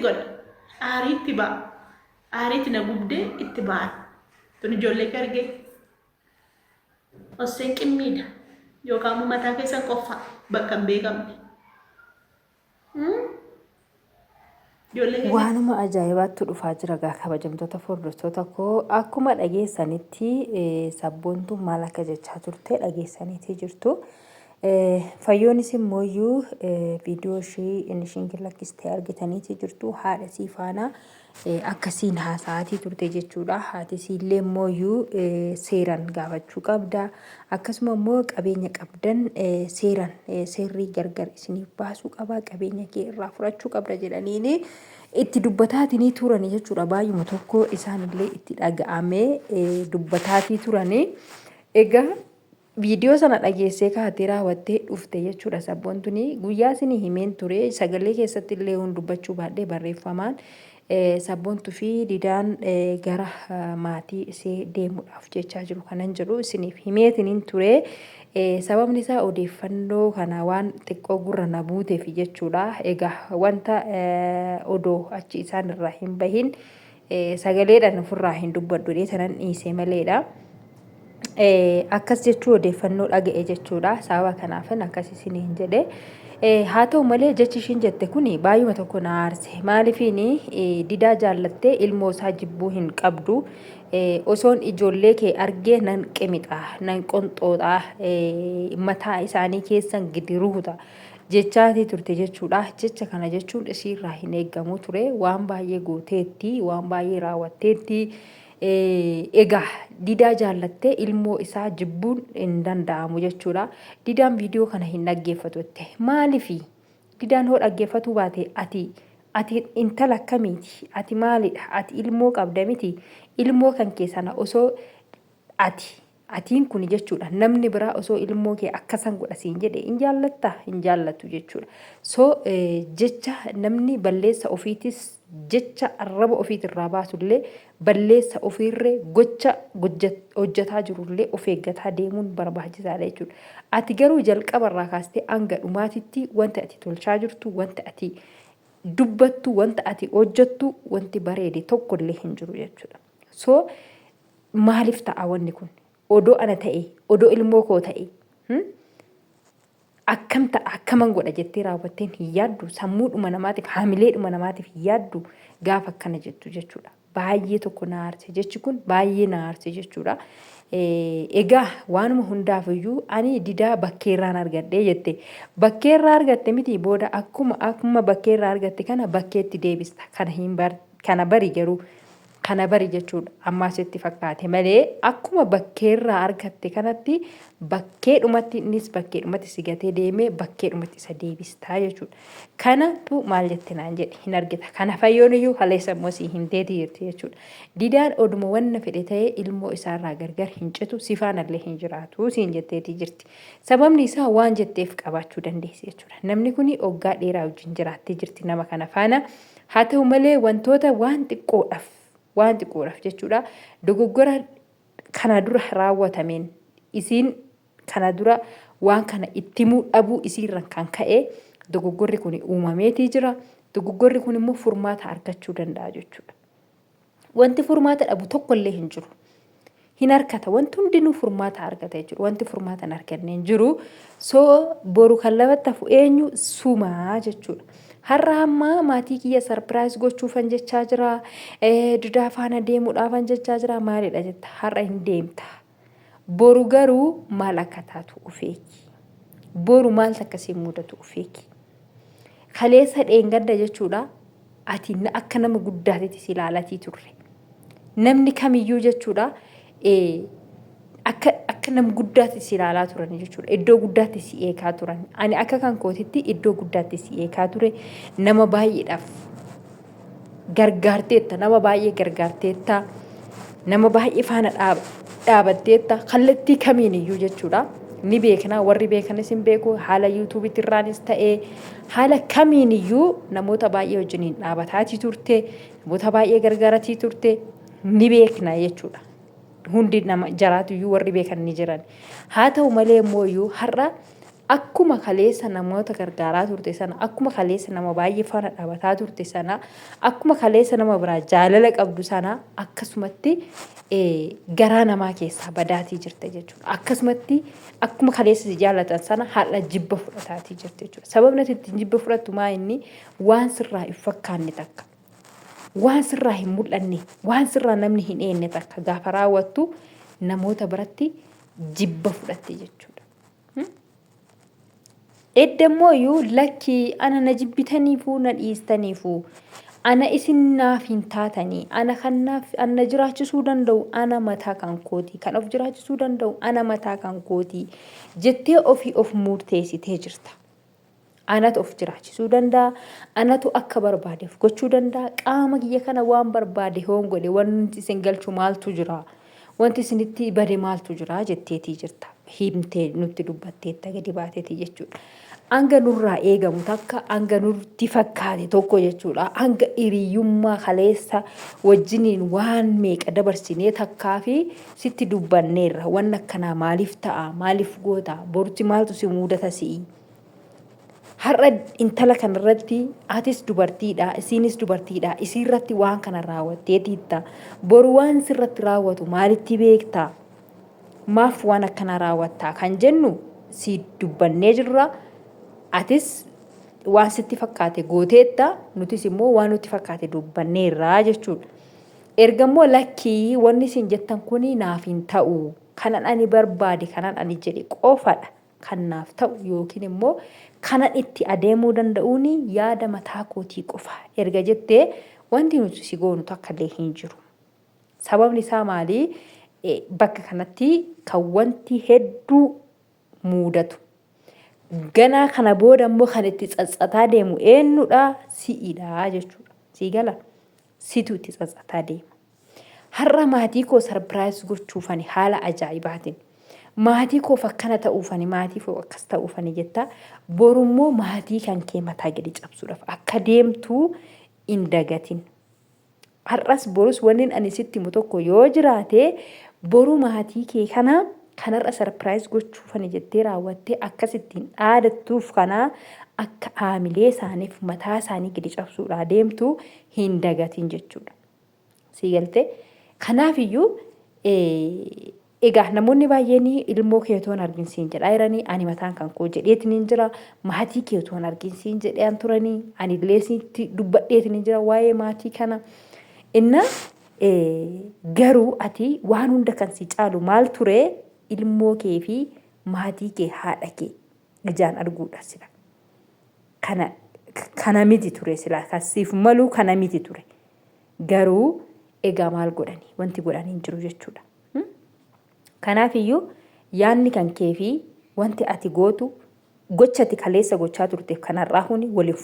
godha. Aariitti ba'a. Aariitti na gubdee itti ba'an. Tun ijoollee argee oseen qimmiidha. Yookaan immoo mataa keessan qofa bakka hin beekamne. Waanuma ajaa'ibaatti dhufaa jira gaa kabajamtoota hordoftoota koo akkuma dhageessanitti sabboontuun maal akka jechaa turte dhageessaniitii jirtu. Fayyoonis immoo viidiyoo ishii inni ishiin lakkistee argitaniitii jirtu haadha sii faana akkasiin haasa'aatii turte jechuudha. Haati siillee immoo seeraan gaafachuu qabda. Akkasuma immoo qabeenya qabdan seerri gargar isiniif baasuu qaba. Qabeenya kee irraa fudhachuu qabda jedhaniini itti dubbataatii turanii jechuudha. Baay'uma tokko isaanillee itti dhaga'amee dubbataatii turanii. Egaa viidiyoo sana dhageessee kaatee raawwattee dhufte jechuudha. Sabboontuun guyyaa isinii himeen ture sagalee keessatti illee dubbachuu baadhee barreeffamaan sabboontuu fi didaan gara maatii ishee deemuudhaaf jechaa jiru kanan jedhu isiniif himeetiniin ture. Sababni isaa odeeffannoo kana waan xiqqoo gurra na buuteef jechuudha. Egaa wanta odoo achi isaan irraa hin bahin sagaleedhaan ofirraa hin dubbadhu sanan dhiisee maleedha. Akkas jechuu odeeffannoo dhaga'e jechuudha. Sababa kanaafin akkas isiniin jedhe. Haa ta'u malee jechi ishiin jette kun baay'uma tokko na aarse. Maaliifini didaa jaallattee ilmoo isaa jibbuu hin qabdu. Osoon ijoollee kee argee nan qimixaa nan qonxooxaa mataa isaanii keessan gidi rukutaa jechaatii turte jechuudha. Jecha kana jechuun isiirraa hin eeggamu ture. Waan baay'ee gooteetti, waan baay'ee raawwatteetti. Egaa didaa jaallattee ilmoo isaa jibbuun hin danda'amu jechuudha. Didaan viidiyoo kana hin dhaggeeffatu jette. Maaliifi didaan hoo dhaggeeffatu baate ati intala akkamiiti? Ati maalidha? Ati ilmoo qabda miti? Ilmoo kan keessana osoo atiin kun jechuudha. Namni biraa osoo ilmoo kee akkasan godha siin jedhe hin jaallatta? Hin jaallatu jechuudha. Jecha namni balleessa ofiitis jecha arraba ofiitirraa baasullee balleessa ofiirree gocha hojjetaa jirullee of eeggataa deemuun barbaachisaadha jechuudha. Ati garuu jalqabarraa kaastee hanga dhumaatitti wanta ati tolchaa jirtu, wanta ati dubbattu, wanta ati hojjettu, wanti bareede tokkollee hin jiru jechuudha. Maaliif ta'a wanni kun? Odoo ana ta'e, odoo ilmoo koo ta'e, akkam ta'a akkaman godha jettee raawwatteen hin yaaddu. Sammuudhuma namaatiif, haamileedhuma namaatiif hin yaaddu gaafa akkana jettu jechuudha. Baay'ee tokko na aarse jechi kun baay'ee na aarse jechuudha. Egaa waanuma hundaafiyyuu ani didaa bakkeerraan argadhee jette. Bakkeerraa argatte miti booda akkuma bakkeerraa argatte kana bakkeetti deebista. Kana bari garuu. Kana bari jechuudha. Ammaas itti fakkaate malee akkuma bakkeerraa argatte kanatti bakkeedhumatti innis bakkeedhumatti sigatee deemee bakkeedhumatti isa deebistaa jechuudha. Kanatu maal jette naan jedhe hin argita. Kana fayyooniyyuu kaleessa immoo sii hin deetii jirti jechuudha. Didaan oduma wanna fedhe ta'ee ilmoo isaarraa gargar hin citu sifaanallee hin jiraatu siin jetteetii jirti. Sababni isaa waan jetteef qabaachuu dandeessi jechuudha. Namni kun waggaa dheeraa wajjin jiraattee jirti nama kana faana. Haa ta'u malee wantoota waan xiqqoodhaaf jechuudha. Dogoggora kana dura raawwatameen isiin kana dura waan kana ittimuu dhabuu isiirran kan ka'e dogoggorri kun uumameetii jira. Dogoggorri kun immoo furmaata argachuu danda'a jechuudha. Wanti furmaata dhabu tokkollee hin jiru. Hin argata wanti hundinuu furmaata argata jechuudha. Wanti furmaata hin arganne hin jiru. Boru kan lafatti hafu eenyu sumaa jechuudha. Har'a amma maatii kiyya sarpiraayis gochuufan jechaa jira. Didaa faana deemuudhaafan jechaa jira. Maalidha jetta? Har'a hin deemta. Boru garuu maal akka taatu ofeeki. Boru maal akkasiin mudatu ofeeki. Kaleessa dheengadda jechuudha. Ati akka nama guddaatitti si ilaalatii turre. Namni kamiyyuu jechuudha. Akka nama guddaatti si ilaalaa turan jechuudha. Iddoo guddaatti si eegaa turan. Ani akka kan kootitti iddoo guddaatti si eegaa ture. Nama baay'eedhaaf gargaarteetta. Nama baay'ee gargaarteetta. Nama baay'ee faana dhaabatteetta. Kallattii kamiin iyyuu jechuudha. Ni beekna warri beekanis hin beeku. Haala yuutuubitti irraanis ta'ee haala kamiin iyyuu namoota baay'ee wajjiniin dhaabataatii turte. Namoota baay'ee gargaaratii turte. Ni beekna jechuudha. Hundi nama jaraatu iyyuu warri beekan ni jiran. Haa ta'u malee immoo iyyuu har'a akkuma kaleessa namoota gargaaraa turte sana, akkuma kaleessa nama baay'ee faana dhaabataa turte sana, akkuma kaleessa nama biraa jaalala qabdu sana akkasumatti garaa namaa keessaa badaatii jirte jechuudha. Akkasumatti akkuma kaleessa si jaallatan sana har'a jibba fudhataatii jirte jechuudha. Sababni ati ittiin jibba fudhattu maa inni waan sirraa hin fakkaanne takka, waan sirraa hin mul'anne, waan sirraa namni hin eenne takka gaafa raawwattu namoota biratti jibba fudhatte jechuudha. Eddamooyyuu lakkii ana na jibbitaniifuu na dhiistaniifuu ana isin naaf hin taatanii ana kanaaf ana jiraachisuu danda'u ana mataa kan kootii kan of jiraachisuu danda'u ana mataa kan kootii jettee ofii of murteessitee jirta. Anatu of jiraachisuu danda'a, anatu akka barbaadeef gochuu danda'a, qaama kiyya kana waan barbaade hoon godhe wanti isin galchu maaltu jira, wanti isinitti bade maaltu jira jetteetii jirta. Himtee nutti dubbatteetta gadi baateetii jechuudha. Hanga nurraa eegamu takka hanga nutti fakkaate tokko jechuudha. Hanga hiriyyummaa kaleessa wajjiniin waan meeqa dabarsinee takkaa fi sitti dubbanneerra waan akkanaa maaliif ta'a, maaliif goota, borutti maaltu si mudata si'i. Har'a intala kanarratti atis dubartiidha, isinis dubartiidha, isiirratti waan kana raawwatteetiitta. Boru waan sirratti raawwatu maalitti beektaa? Maaf waan akkana raawwattaa kan jennu si dubbannee jirra. Atis waan sitti fakkaate gooteetta, nutis immoo waan nutti fakkaate dubbanneerraa jechuudha. Ergammoo lakkii wanni isin jettan kuni naaf hin ta'u, kanan ani barbaade kanan ani jedhe qofadha kan naaf ta'u yookiin immoo kanan itti adeemuu danda'uuni yaada mataa kootii qofa erga jettee wanti nuti si goonu takkallee hin jiru. Sababni isaa maali? Bakka kanatti kan wanti hedduu mudatu. Ganaa kana booda immoo kan itti tsatsataa deemu eenyudha? Si'idha jechuudha. Sii gala? Situ itti tsatsataa deema. Har'a maatii koo sarpiraayis gochuufani haala ajaa'ibaatiin. Maatii koo fakkana ta'uufani, maatii koo akkas ta'uufani jetta. Borummoo maatii kan kee mataa gadi cabsuudhaaf akka deemtuu hin dagatin. Har'as borus wanni ani sitti himu tokko yoo jiraate boru maatii kee kana kanarra sarpiraayis gochuufani jettee raawwattee akkasittiin dhaadattuuf kana akka haamilee isaaniif mataa isaanii gadi cabsuudhaa deemtu hin dagatin jechuudha. Sii galtee? Kanaafiyyuu egaa namoonni baay'een ilmoo keetoon arginsiin jedhaa jiranii, ani mataan kan koo jedheetiin jira, maatii keetoon arginsiin jedhaan turanii, ani illee sitti dubbadheetiin jira waa'ee maatii kana. Inna garuu ati waan hunda kan si caalu maal ture? Ilmoo kee fi maatii kee haadha kee ijaan arguudha sila. Kana miti ture sila, kasiif maluu kana miti ture. Garuu egaa maal godhanii? Wanti godhanii jiru jechuudha. Kanaafiyyuu yaanni kan kee fi wanti ati gootu gochati kaleessa gochaa turteef kanarraa huni waliin